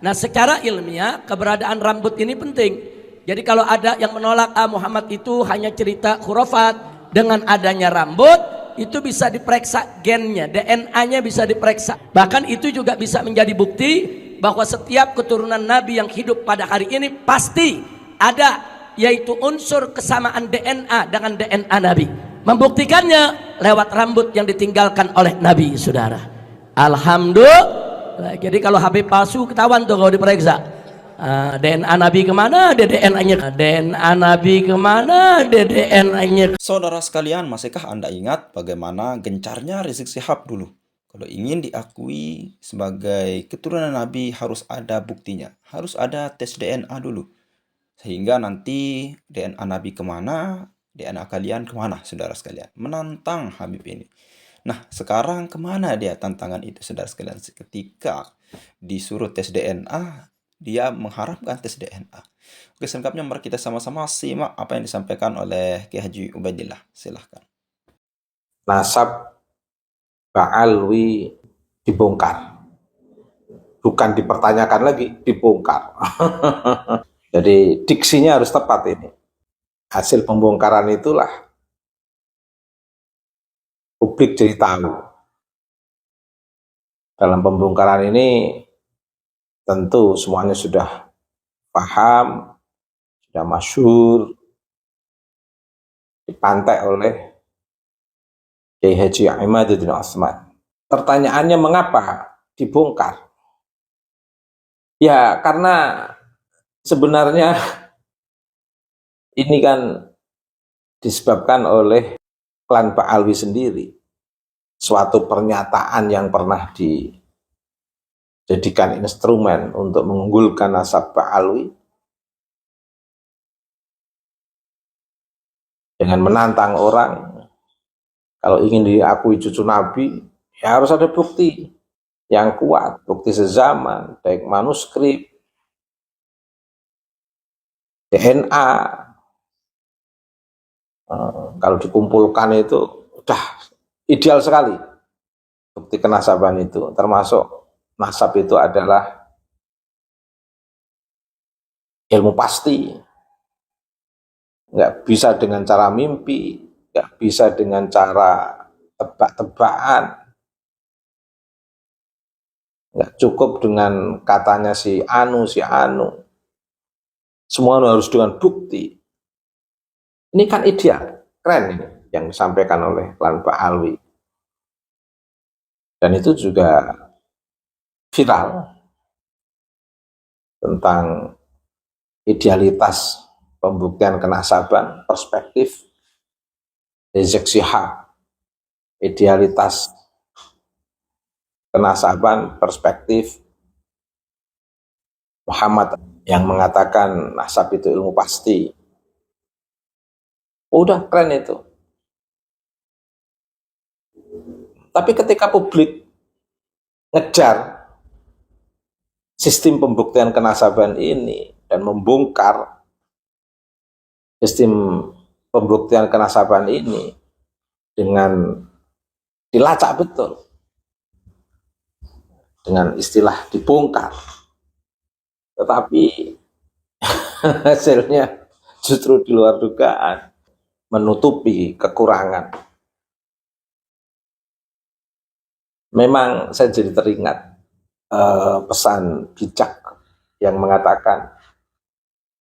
Nah, secara ilmiah keberadaan rambut ini penting. Jadi kalau ada yang menolak Muhammad itu hanya cerita khurafat, dengan adanya rambut itu bisa diperiksa gennya, DNA-nya bisa diperiksa. Bahkan itu juga bisa menjadi bukti bahwa setiap keturunan Nabi yang hidup pada hari ini pasti ada, yaitu unsur kesamaan DNA dengan DNA Nabi. Membuktikannya lewat rambut yang ditinggalkan oleh Nabi, saudara. Alhamdulillah. Jadi kalau Habib palsu ketahuan tuh kalau diperiksa. DNA Nabi kemana? DNA-nya. DNA Nabi kemana? DNA-nya. Saudara sekalian, masihkah Anda ingat bagaimana gencarnya Rizik Syihab dulu? Kalau ingin diakui sebagai keturunan Nabi harus ada buktinya. Harus ada tes DNA dulu. Sehingga nanti DNA Nabi kemana, DNA kalian kemana, saudara sekalian. Menantang Habib ini. Nah, sekarang kemana dia tantangan itu, saudara sekalian? Ketika disuruh tes DNA, dia mengharapkan tes DNA. Oke, selengkapnya mari kita sama-sama simak apa yang disampaikan oleh Kiai Haji Ubaidillah. Silahkan. Nasab Ba'alwi dibongkar. Bukan dipertanyakan lagi, dibongkar. Jadi diksinya harus tepat ini. Hasil pembongkaran itulah publik jadi tahu. Dalam pembongkaran ini tentu semuanya sudah paham, sudah masyhur, dipantai oleh Kiai Haji Imaduddin Utsman. Pertanyaannya mengapa dibongkar? Ya karena sebenarnya ini kan disebabkan oleh klan Ba'alwi sendiri. Suatu pernyataan yang pernah dijadikan instrumen untuk mengunggulkan nasab Ba'alwi dengan menantang orang. Kalau ingin diakui cucu Nabi, ya harus ada bukti yang kuat, bukti sezaman, baik manuskrip, DNA. Kalau dikumpulkan itu udah ideal sekali bukti kenasaban itu, termasuk nasab itu adalah ilmu pasti, nggak bisa dengan cara mimpi, nggak bisa dengan cara tebak-tebakan, nggak cukup dengan katanya si anu, semua harus dengan bukti. Ini kan ideal, keren ini yang disampaikan oleh klan Ba'alwi. Dan itu juga viral tentang idealitas pembuktian kenasaban, perspektif Rizik Syihab, idealitas kenasaban, perspektif Muhammad yang mengatakan nasab itu ilmu pasti. Udah keren itu. Tapi ketika publik ngejar sistem pembuktian kenasaban ini dan membongkar sistem pembuktian kenasaban ini dengan dilacak betul, dengan istilah dibongkar, tetapi hasilnya justru di luar dugaan, menutupi kekurangan. Memang saya jadi teringat pesan bijak yang mengatakan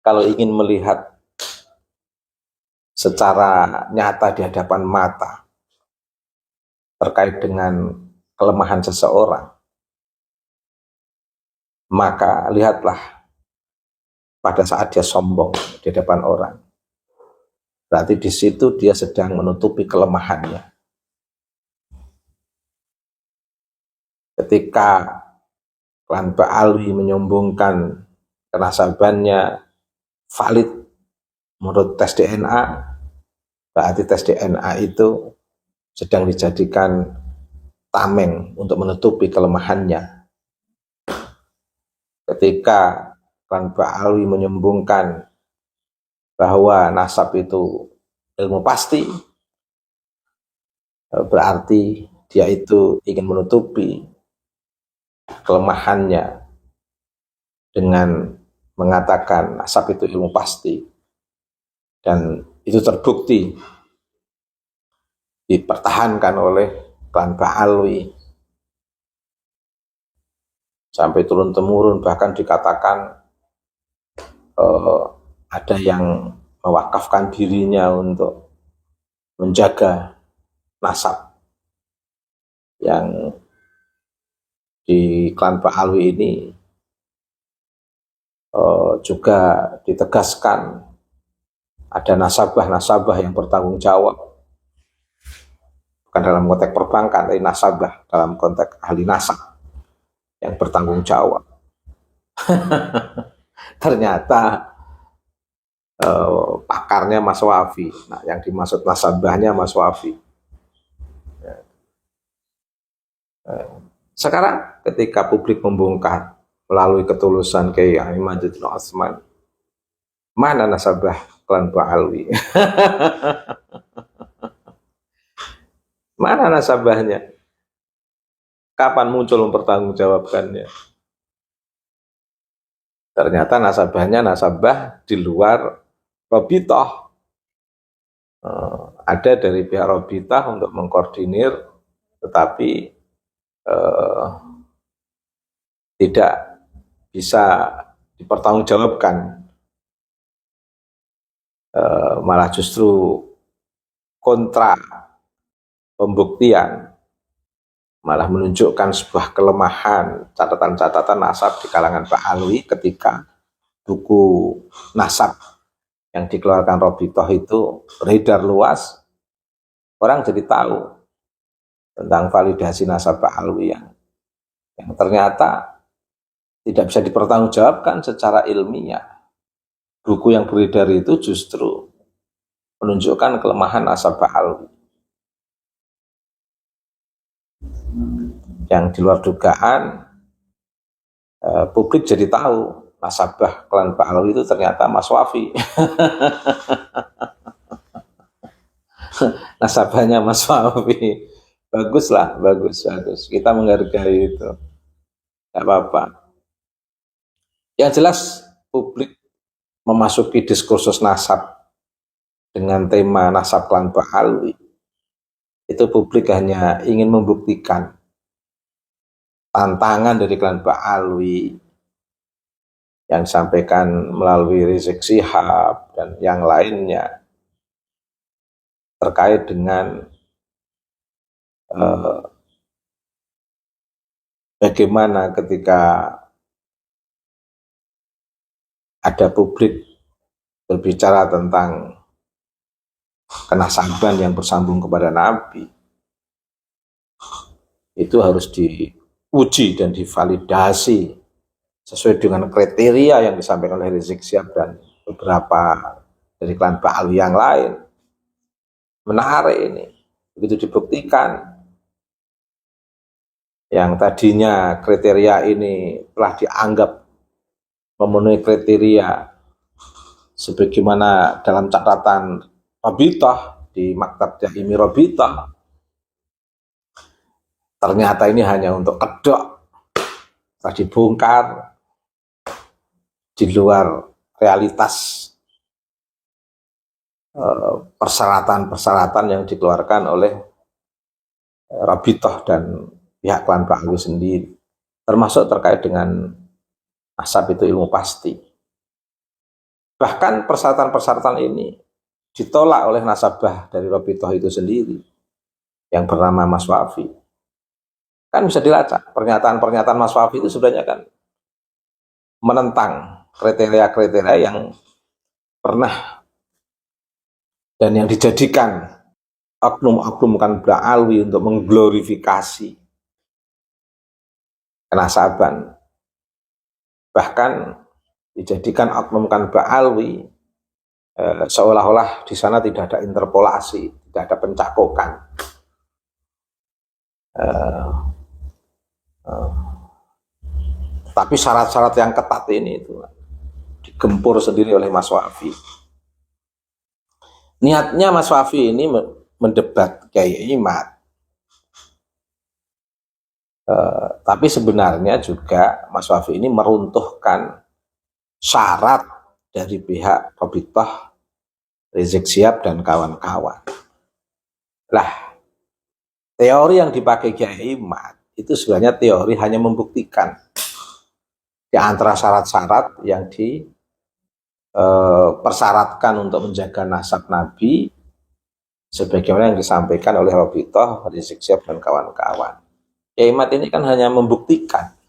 kalau ingin melihat secara nyata di hadapan mata terkait dengan kelemahan seseorang, maka lihatlah pada saat dia sombong di hadapan orang. Berarti di situ dia sedang menutupi kelemahannya. Ketika klan Ba'alwi menyombongkan kenasabannya valid menurut tes DNA, berarti tes DNA itu sedang dijadikan tameng untuk menutupi kelemahannya. Ketika klan Ba'alwi menyombongkan bahwa nasab itu ilmu pasti, berarti dia itu ingin menutupi kelemahannya dengan mengatakan nasab itu ilmu pasti, dan itu terbukti dipertahankan oleh klan Ba'alwi sampai turun-temurun, bahkan dikatakan ada yang mewakafkan dirinya untuk menjaga nasab yang di klan Ba'alwi ini. Juga ditegaskan ada nasabah yang bertanggung jawab, bukan dalam konteks perbankan, tapi nasabah dalam konteks ahli nasab yang bertanggung jawab. Ternyata pakarnya Mas Wafi. Nah, yang dimaksud nasabahnya Mas Wafi. Sekarang ketika publik membongkar melalui ketulusan Kiai Majidul Asman, mana nasabah klan Ba'alwi? Mana nasabahnya? Kapan muncul mempertanggungjawabkannya? Ternyata nasabahnya nasabah di luar Robitoh. Ada dari pihak Robitoh untuk mengkoordinir, tetapi tidak bisa dipertanggungjawabkan. Malah justru kontra pembuktian, malah menunjukkan sebuah kelemahan catatan-catatan nasab di kalangan Ba'alwi ketika buku nasab yang dikeluarkan Robitoh itu beredar luas. Orang jadi tahu tentang validasi nasab Ba'alwi yang ternyata tidak bisa dipertanggungjawabkan secara ilmiah. Buku yang beredar itu justru menunjukkan kelemahan nasab Ba'alwi yang di luar dugaan. Publik jadi tahu nasabah klan Ba'alwi itu ternyata Mas Wafi. Nasabahnya Mas Wafi. Baguslah, bagus. Kita menghargai itu. Tidak apa-apa. Yang jelas publik memasuki diskursus nasab dengan tema nasab klan Ba'alwi. Itu publik hanya ingin membuktikan tantangan dari klan Ba'alwi yang disampaikan melalui Rizik Syihab dan yang lainnya terkait dengan bagaimana ketika ada publik berbicara tentang kenasaban yang bersambung kepada Nabi, itu harus diuji dan divalidasi sesuai dengan kriteria yang disampaikan oleh Rizik Syihab dan beberapa dari klan Ba'alwi yang lain. Menarik ini, begitu dibuktikan yang tadinya kriteria ini telah dianggap memenuhi kriteria sebagaimana dalam catatan Robitoh di Maktab Daimi Robitoh, ternyata ini hanya untuk kedok, telah dibongkar di luar realitas persyaratan-persyaratan yang dikeluarkan oleh Robitoh dan pihak klan Ba'alwi sendiri, termasuk terkait dengan nasab itu ilmu pasti. Bahkan persyaratan-persyaratan ini ditolak oleh nasabah dari Robitoh itu sendiri yang bernama Mas Wafi. Kan bisa dilacak, pernyataan-pernyataan Mas Wafi itu sebenarnya kan menentang kriteria-kriteria yang pernah dan yang dijadikan oknum-oknum kan Ba'alwi untuk mengglorifikasi kenasaban. Bahkan dijadikan oknum kan Ba'alwi seolah-olah di sana tidak ada interpolasi, tidak ada pencakokan. Tapi syarat-syarat yang ketat ini itu digempur sendiri oleh Mas Wafi. Niatnya Mas Wafi ini mendebat Kiai Imad. Tapi sebenarnya juga Mas Wafi ini meruntuhkan syarat dari pihak Robitoh, Rizik Syihab dan kawan-kawan. Lah, teori yang dipakai Kiai Imad itu sebenarnya teori hanya membuktikan di antara syarat-syarat yang dipersyaratkan untuk menjaga nasab Nabi sebagaimana yang disampaikan oleh Robitoh, Rizik Syihab dan kawan-kawan. Kiai Imad ini kan hanya membuktikan.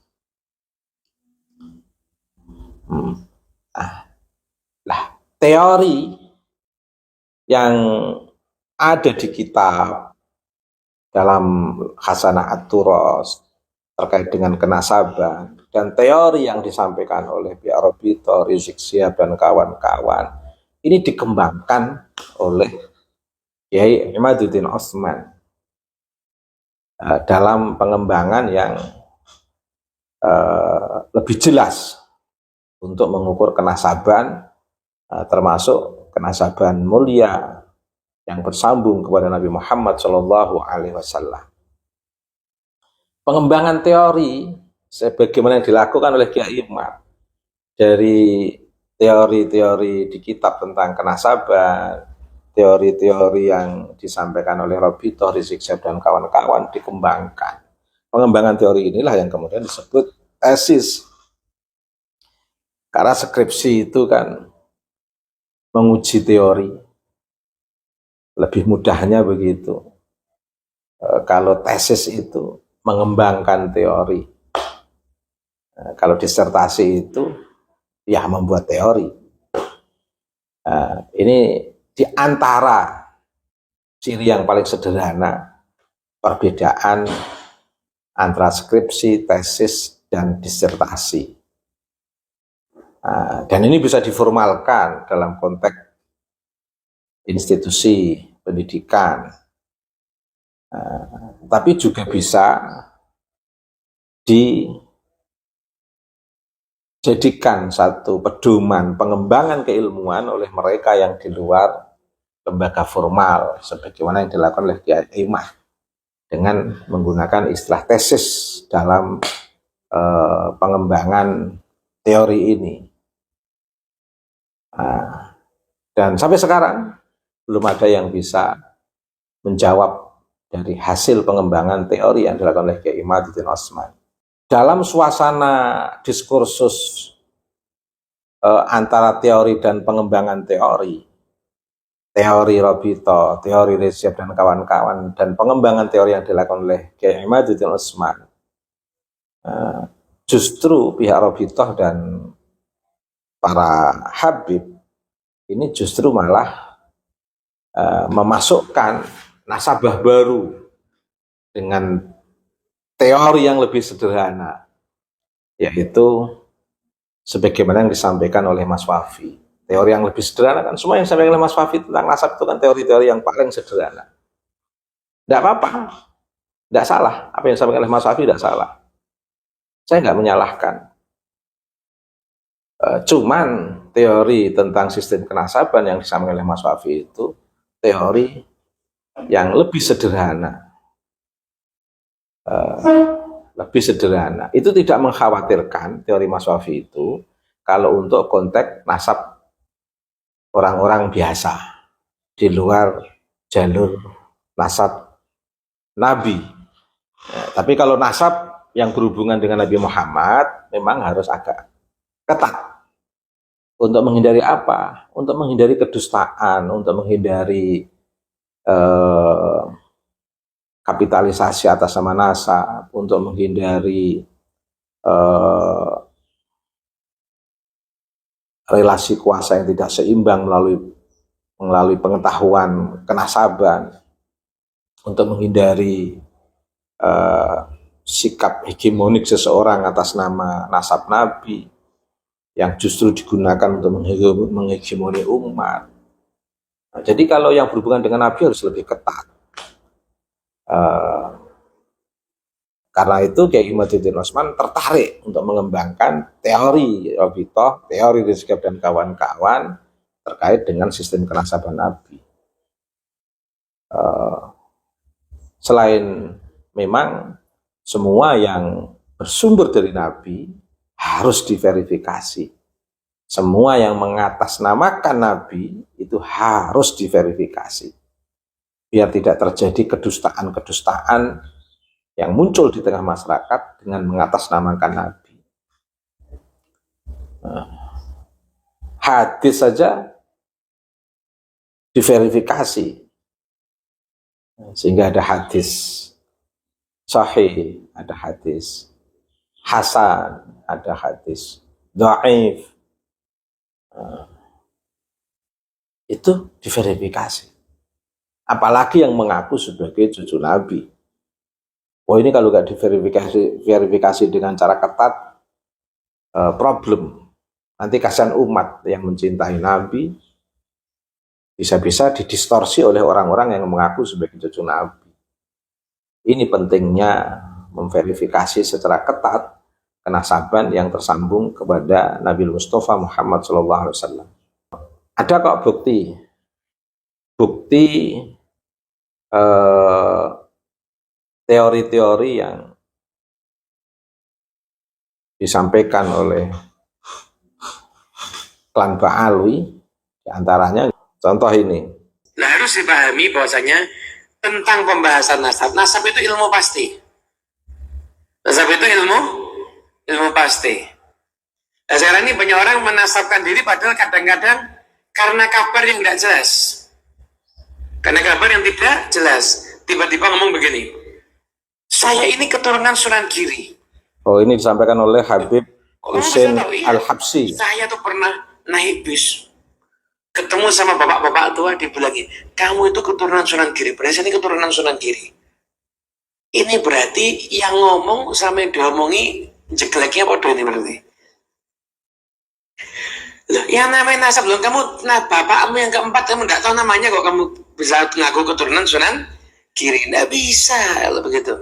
Lah, teori yang ada di kitab dalam Hasanah At-Turos terkait dengan kenasaban dan teori yang disampaikan oleh pihak Robitoh, Rizik Syihab dan kawan-kawan ini dikembangkan oleh Kiai Imaduddin Utsman dalam pengembangan yang lebih jelas untuk mengukur kenasaban, termasuk kenasaban mulia yang bersambung kepada Nabi Muhammad SAW. Pengembangan teori sebagaimana yang dilakukan oleh Kiai Imad dari teori-teori di kitab tentang kenasaban, teori-teori yang disampaikan oleh Robitoh, Rizik Syihab dan kawan-kawan dikembangkan. Pengembangan teori inilah yang kemudian disebut tesis. Karena skripsi itu kan menguji teori. Lebih mudahnya begitu. Kalau tesis itu mengembangkan teori. Kalau disertasi itu ya membuat teori. Ini di antara ciri yang paling sederhana perbedaan antara skripsi, tesis, dan disertasi. Dan ini bisa diformalkan dalam konteks institusi pendidikan, tapi juga bisa dijadikan satu pedoman pengembangan keilmuan oleh mereka yang di luar lembaga formal, sebagaimana yang dilakukan oleh Kiai Imad dengan menggunakan istilah tesis dalam pengembangan teori ini. Dan sampai sekarang belum ada yang bisa menjawab dari hasil pengembangan teori yang dilakukan oleh Kiai Imaduddin Utsman. Dalam suasana diskursus antara teori dan pengembangan teori Robitoh, teori Rizik Syihab dan kawan-kawan, dan pengembangan teori yang dilakukan oleh Kiai Imaduddin Utsman, justru pihak Robitoh dan para Habib ini justru malah memasukkan nasabah baru dengan teori yang lebih sederhana, yaitu sebagaimana yang disampaikan oleh Mas Wafi. Teori yang lebih sederhana kan semua yang disampaikan oleh Mas Wafi tentang nasab itu kan teori-teori yang paling sederhana. Tidak apa-apa, tidak salah. Apa yang disampaikan oleh Mas Wafi tidak salah. Saya nggak menyalahkan. Cuman teori tentang sistem kenasaban yang disampaikan oleh Mas Wafi itu teori yang lebih sederhana. Lebih sederhana. Itu tidak mengkhawatirkan teori Mas Wafi itu kalau untuk konteks nasab orang-orang biasa di luar jalur nasab Nabi. Tapi kalau nasab yang berhubungan dengan Nabi Muhammad memang harus agak ketat. Untuk menghindari apa? Untuk menghindari kedustaan, untuk menghindari kapitalisasi atas nama nasab, untuk menghindari relasi kuasa yang tidak seimbang melalui pengetahuan kenasaban, untuk menghindari sikap hegemonik seseorang atas nama nasab Nabi yang justru digunakan untuk menghegemoni umat. Nah, jadi kalau yang berhubungan dengan Nabi harus lebih ketat. Karena itu Kiai Imaduddin Utsman tertarik untuk mengembangkan teori Robitoh, teori Rizik Syihab dan kawan-kawan terkait dengan sistem kenasaban Nabi. Selain memang semua yang bersumber dari Nabi harus diverifikasi. semua yang mengatasnamakan Nabi itu harus diverifikasi. Biar tidak terjadi kedustaan-kedustaan yang muncul di tengah masyarakat dengan mengatasnamakan Nabi. Hadis saja diverifikasi. Sehingga ada hadis sahih, ada hadis hasan, ada hadis dhaif. Itu diverifikasi. Apalagi yang mengaku sebagai cucu Nabi. Oh, ini kalau nggak diverifikasi dengan cara ketat, problem. Nanti kasihan umat yang mencintai Nabi, bisa-bisa didistorsi oleh orang-orang yang mengaku sebagai cucu Nabi. Ini pentingnya memverifikasi secara ketat kenasaban yang tersambung kepada Nabi Mustafa Muhammad SAW. Ada kok bukti teori-teori yang disampaikan oleh klan Ba'alwi, diantaranya contoh ini. Nah, harus dipahami bahwasanya tentang pembahasan nasab. Nasab itu ilmu pasti. Nasab itu ilmu pasti. Nah, sekarang ini banyak orang menasabkan diri padahal kadang-kadang karena kabar yang tidak jelas. Karena kabar yang tidak jelas. Tiba-tiba ngomong begini, saya ini keturunan Sunan Giri. Oh, ini disampaikan oleh Habib Kalau Hussein saya tahu, iya. Al-Habsyi. Saya tuh pernah naik bis, ketemu sama bapak-bapak tua, dibilangin, kamu itu keturunan Sunan Giri. Berarti ini keturunan Sunan Giri. Ini berarti yang ngomong sama yang diomongi jeleknya apa ini berarti? Loh, yang namanya nasab loh, kamu, nah bapakmu yang keempat kamu nggak tahu namanya kok kamu bisa ngaku keturunan Sunan Giri? Nggak bisa kalau begitu.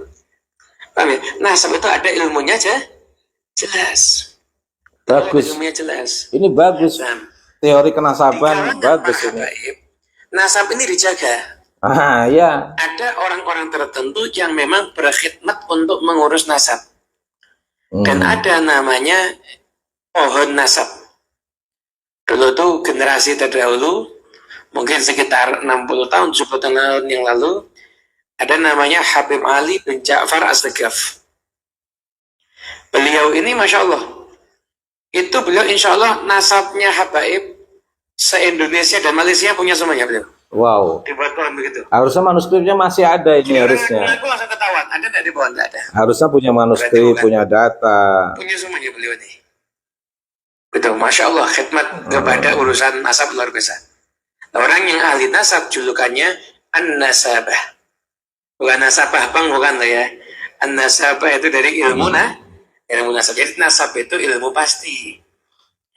Paham ya? Nasab itu ada ilmunya aja, jelas. Bagus. Ilmunya jelas. Ini bagus. Nah, Teori di kenasaban kalangan bagus para ini. habaib, nasab ini dijaga. Ah, ya. Ada orang-orang tertentu yang memang berkhidmat untuk mengurus nasab. Dan ada namanya pohon nasab. Dulu tuh generasi terdahulu, mungkin sekitar 60 tahun, 70 tahun yang lalu, ada namanya Habib Ali bin Ja'far As-Sagaf. Beliau ini Masya Allah, itu beliau insya Allah nasabnya habaib se-Indonesia dan Malaysia punya semuanya beliau. Wow. Dibuat pohon begitu. Harusnya manuskripnya masih ada ini harusnya. Aku langsung ketahuan, ada nggak di bawah? Nggak ada. Harusnya punya manuskrip, punya data. Punya semuanya beliau ini. Betul, Masya Allah, khidmat kepada urusan nasab luar biasa. Orang yang ahli nasab julukannya An-Nasabah. Bukan nasabah bang, bukan lah ya. An-Nasabah itu dari ilmu ilmu nasab. Jadi nasab itu ilmu pasti.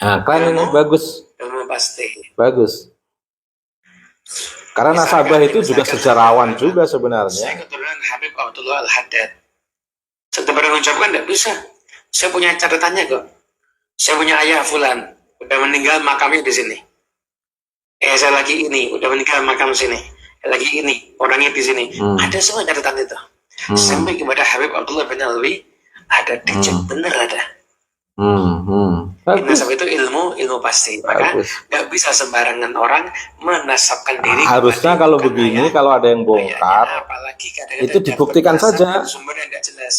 Nah, keren ini bagus. Ilmu pasti. Bagus. Karena nasabah itu juga sejarawan juga Saya sebenarnya. keturunan Habib Abdullah Al-Haddad. Saya pernah mengucapkan tidak bisa. Saya punya catatannya kok. Saya punya ayah Fulan, udah meninggal makamnya di sini. Saya lagi ini, udah meninggal makam sini. Lagi ini, orangnya di sini. Ada semua catatan itu. Sampai kepada Habib Abdullah bin Alwi, ada dicek bener ada. Bagus. Nasab itu ilmu pasti. Maka nggak bisa sembarangan orang menasabkan diri. Harusnya kepada kalau bukan begini, ayah. kalau ada yang bongkar, Apalagi kadang-kadang itu dibuktikan dapat nasab saja. dari sumber yang tidak jelas.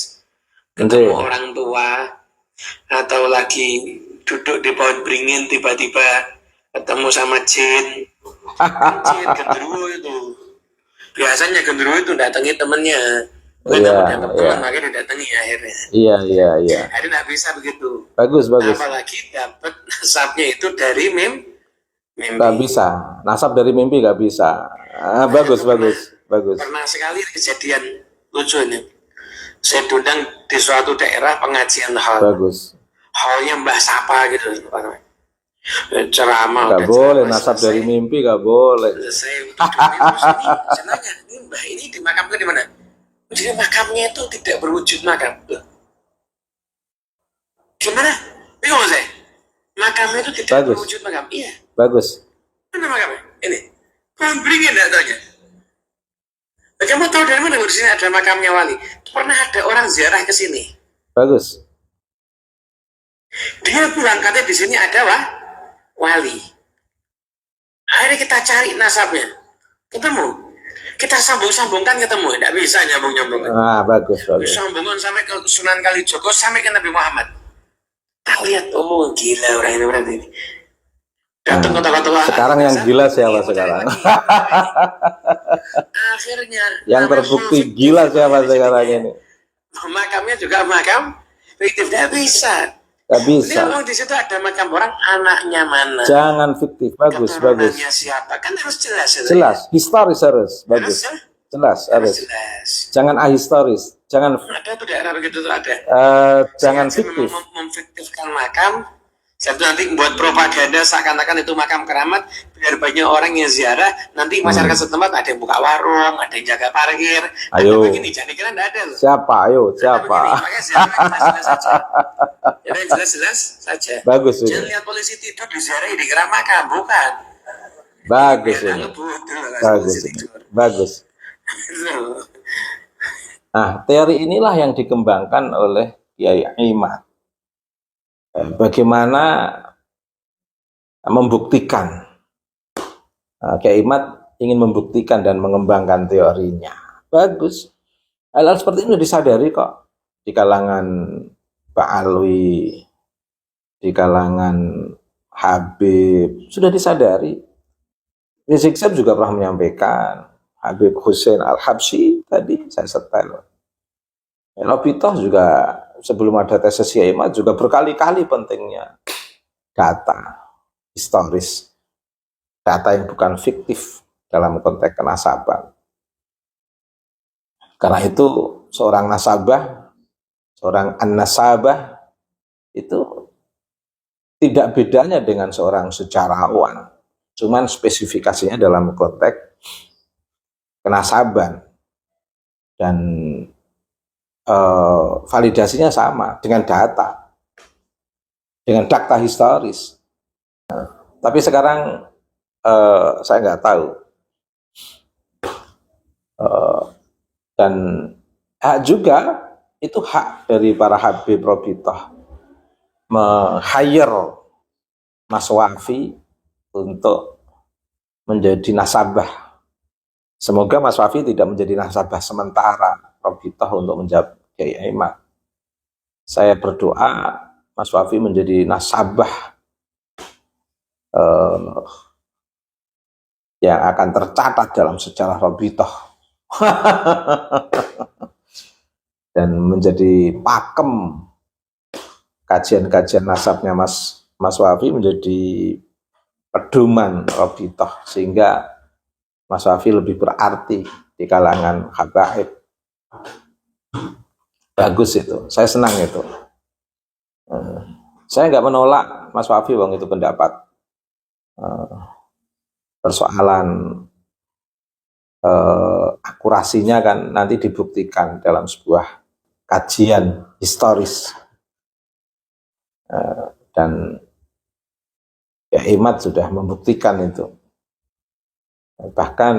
Ketemu orang tua atau lagi duduk di pohon beringin tiba-tiba ketemu sama jin. Jin genderuwo itu. Biasanya genderuwo itu datangi temennya. Dapat teman makanya didatangi akhirnya. Iya. Jadi nggak bisa begitu. Bagus. Apalagi dapat nasabnya itu dari mimpi. Nggak bisa. Nasab dari mimpi nggak bisa. Bagus. Pernah sekali kejadian lucu ini. Saya diundang di suatu daerah pengajian hall. Bagus. Hallnya Mbah Sapa gitu. Ceramah. Nggak boleh nasab dari mimpi, nggak boleh. Saya nanya, ini Mbah ini dimakamkan di mana? Jadi makamnya itu tidak berwujud makam. Gimana? Bingung saya. Makamnya itu tidak berwujud makam. Iya. Bagus. Mana makamnya? Ini. Pohon beringin enggak taunya. Kamu tahu dari mana di sini ada makamnya wali? Pernah ada orang ziarah ke sini. Bagus. Dia bilang katanya di sini ada wali. Akhirnya kita cari nasabnya, ketemu. Kita sambung-sambungkan ketemu, tidak bisa nyambung-nyambungkan. Bagus. Sambungan sampai ke Sunan Kalijogo, sampai ke Nabi Muhammad. Tak lihat, oh gila orang ini berarti. Datang ke tokoh-tokoh. Sekarang yang gila siapa sekarang? Akhirnya Yang terbukti gila siapa sekarang ini? Makamnya juga makam fiktif, tidak bisa. Gak bisa. Dia di situ ada makam orang, anaknya mana? Jangan fiktif. Bagus. Keturunannya siapa? Kan harus jelas. Jelas. Historis harus. Bagus. Jelas harus. Jangan ahistoris. Jangan. Ada tuh daerah begitu tuh ada. Jangan fiktif. Memfiktifkan makam. Satu nanti buat propaganda seakan-akan itu makam keramat, biar banyak orang yang ziarah. Nanti masyarakat setempat ada yang buka warung, ada yang jaga parkir. Ayo. Ada begini, jangan dikira nggak ada loh. Siapa? Ayo, siapa? Makanya ziarah jelas-jelas saja. Ya, jelas-jelas saja. Bagus ini. Jangan lihat polisi tidur di ziarah dikira makam, bukan. Bagus Biar ini. anggap bodoh lah, Bagus. polisi tidur. Bagus. Nah, teori inilah yang dikembangkan oleh Kiai Imad. Bagaimana membuktikan. Kiai Imad ingin membuktikan dan mengembangkan teorinya. Bagus. Hal-hal seperti ini sudah disadari kok di kalangan Pak Alwi, di kalangan Habib, sudah disadari. Rizik Syihab juga pernah menyampaikan, Habib Hussein Al-Habsyi tadi saya setel. Robitoh juga sebelum ada tesis Kiai Imad juga berkali-kali pentingnya data historis, data yang bukan fiktif dalam konteks kenasaban. Karena itu seorang nasabah, seorang an-nasabah itu tidak bedanya dengan seorang sejarawan, cuman spesifikasinya dalam konteks kenasaban dan validasinya sama dengan data, dengan data historis. Tapi sekarang saya nggak tahu, dan hak juga itu hak dari para Habib Robitoh meng-hire Mas Wafi untuk menjadi nasabah. Semoga Mas Wafi tidak menjadi nasabah sementara Robitoh untuk menjawab Kiai Imad. Saya berdoa Mas Wafi menjadi nasabah yang akan tercatat dalam sejarah Robitoh dan menjadi pakem kajian-kajian nasabnya Mas Wafi, menjadi pedoman Robitoh sehingga Mas Wafi lebih berarti di kalangan habaib. Bagus itu, saya senang itu. Saya nggak menolak Mas Wafi, wong itu pendapat. Persoalan akurasinya kan nanti dibuktikan dalam sebuah kajian historis. Dan ya Imad sudah membuktikan itu. Bahkan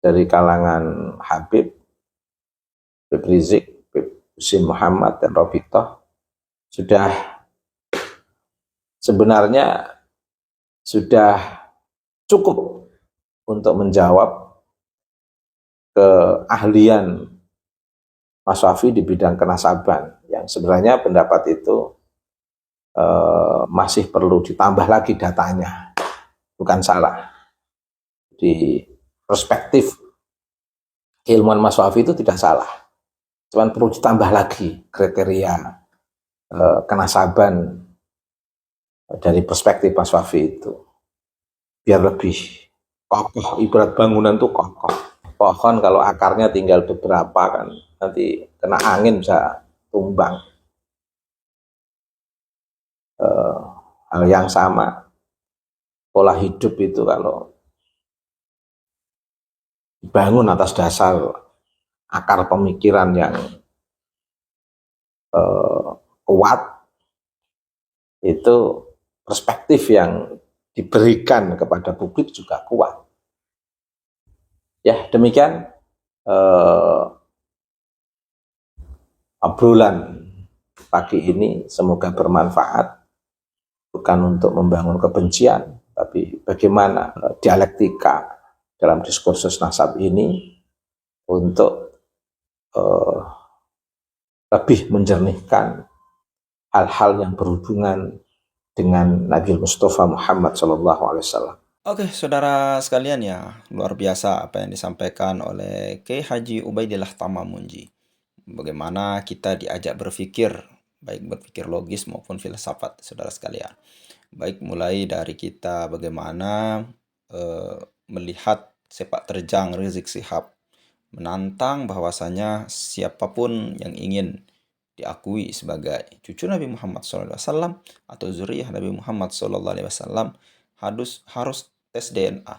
dari kalangan Habib Rizik, Husin Muhammad dan Robitoh sudah sebenarnya sudah cukup untuk menjawab keahlian Mas Wafi di bidang kenasaban, yang sebenarnya pendapat itu masih perlu ditambah lagi datanya, bukan salah. Di perspektif keilmuan Mas Wafi itu tidak salah, cuman perlu ditambah lagi kriteria kenasaban dari perspektif Mas Wafi itu biar lebih kokoh. Ibarat bangunan tuh kokoh, pohon kalau akarnya tinggal beberapa kan nanti kena angin bisa tumbang. Hal yang sama pola hidup itu kalau dibangun atas dasar akar pemikiran yang kuat, itu perspektif yang diberikan kepada publik juga kuat. Ya, demikian obrolan pagi ini, semoga bermanfaat bukan untuk membangun kebencian, tapi bagaimana dialektika dalam diskursus nasab ini untuk lebih menjernihkan hal-hal yang berhubungan dengan Nabi Mustafa Muhammad SAW. Oke, saudara sekalian ya, luar biasa apa yang disampaikan oleh Kiai Haji Ubaidillah Tamamunji. Bagaimana kita diajak berpikir, baik berpikir logis maupun filsafat, saudara sekalian. Baik mulai dari kita bagaimana melihat sepak terjang Rizik Syihab, menantang bahwasanya siapapun yang ingin diakui sebagai cucu Nabi Muhammad SAW atau zuriyah Nabi Muhammad SAW harus tes DNA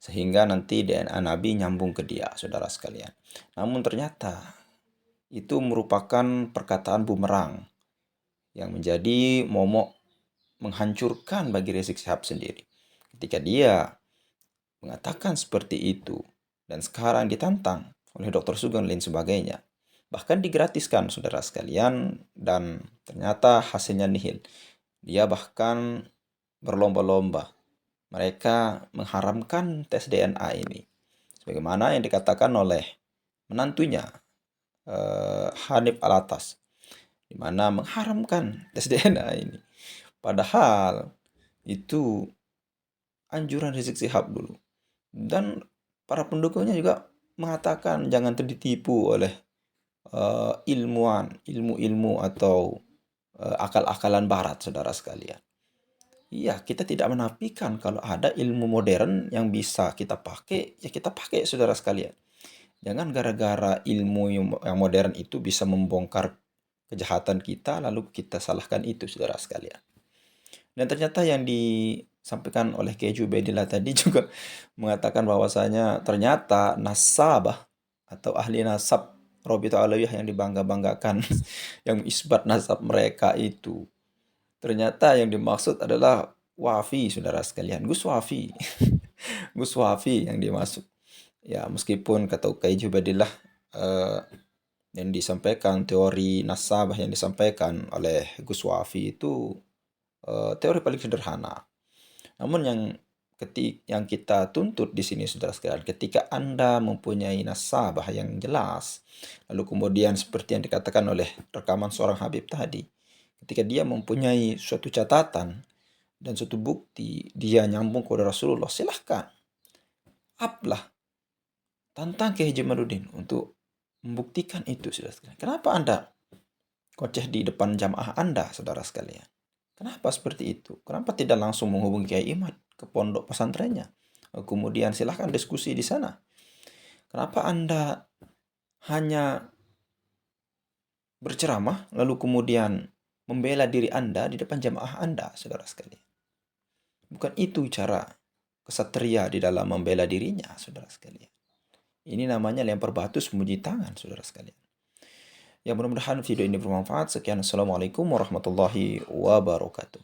sehingga nanti DNA Nabi nyambung ke dia, saudara sekalian. Namun ternyata itu merupakan perkataan bumerang yang menjadi momok menghancurkan bagi Rizik Syihab sendiri. Ketika dia mengatakan seperti itu dan sekarang ditantang oleh Dr. Sugeng dan lain sebagainya, bahkan digratiskan, saudara sekalian, dan ternyata hasilnya nihil. Dia bahkan berlomba-lomba. Mereka mengharamkan tes DNA ini. Sebagaimana yang dikatakan oleh menantunya, Hanif Alatas, di mana mengharamkan tes DNA ini. Padahal itu anjuran Rizik Syihab dulu. Dan para pendukungnya juga mengatakan jangan ditipu oleh ilmu-ilmu atau akal-akalan barat, saudara sekalian. Iya, kita tidak menafikan kalau ada ilmu modern yang bisa kita pakai, ya kita pakai, saudara sekalian. Jangan gara-gara ilmu yang modern itu bisa membongkar kejahatan kita, lalu kita salahkan itu, saudara sekalian. Dan ternyata yang disampaikan oleh Kiai Ubaidillah tadi juga mengatakan bahwasanya ternyata nasabah atau ahli nasab Robito Alawiyah yang dibangga-banggakan, yang isbat nasab mereka itu, ternyata yang dimaksud adalah Wafi, saudara sekalian. Gus Wafi. Gus Wafi yang dimaksud. Ya, meskipun kata Kiai Ubaidillah yang disampaikan, teori nasabah yang disampaikan oleh Gus Wafi itu teori paling sederhana. Namun yang kita tuntut di sini, saudara sekalian, ketika Anda mempunyai nasabah yang jelas, lalu kemudian seperti yang dikatakan oleh rekaman seorang Habib tadi, ketika dia mempunyai suatu catatan dan suatu bukti dia nyambung kepada Rasulullah, silahkan uplah, tantang Kiai Haji Jamaluddin untuk membuktikan itu, saudara sekalian. Kenapa Anda koceh di depan jamaah Anda, saudara sekalian? Kenapa seperti itu? Kenapa tidak langsung menghubungi Kiai Imad ke pondok pesantrennya? Kemudian silahkan diskusi di sana. Kenapa Anda hanya berceramah lalu kemudian membela diri Anda di depan jamaah Anda, saudara sekalian? Bukan itu cara kesatria di dalam membela dirinya, saudara sekalian. Ini namanya lempar batu memuji tangan, saudara sekalian. Ya, mudah-mudahan video ini bermanfaat. Sekian, assalamualaikum warahmatullahi wabarakatuh.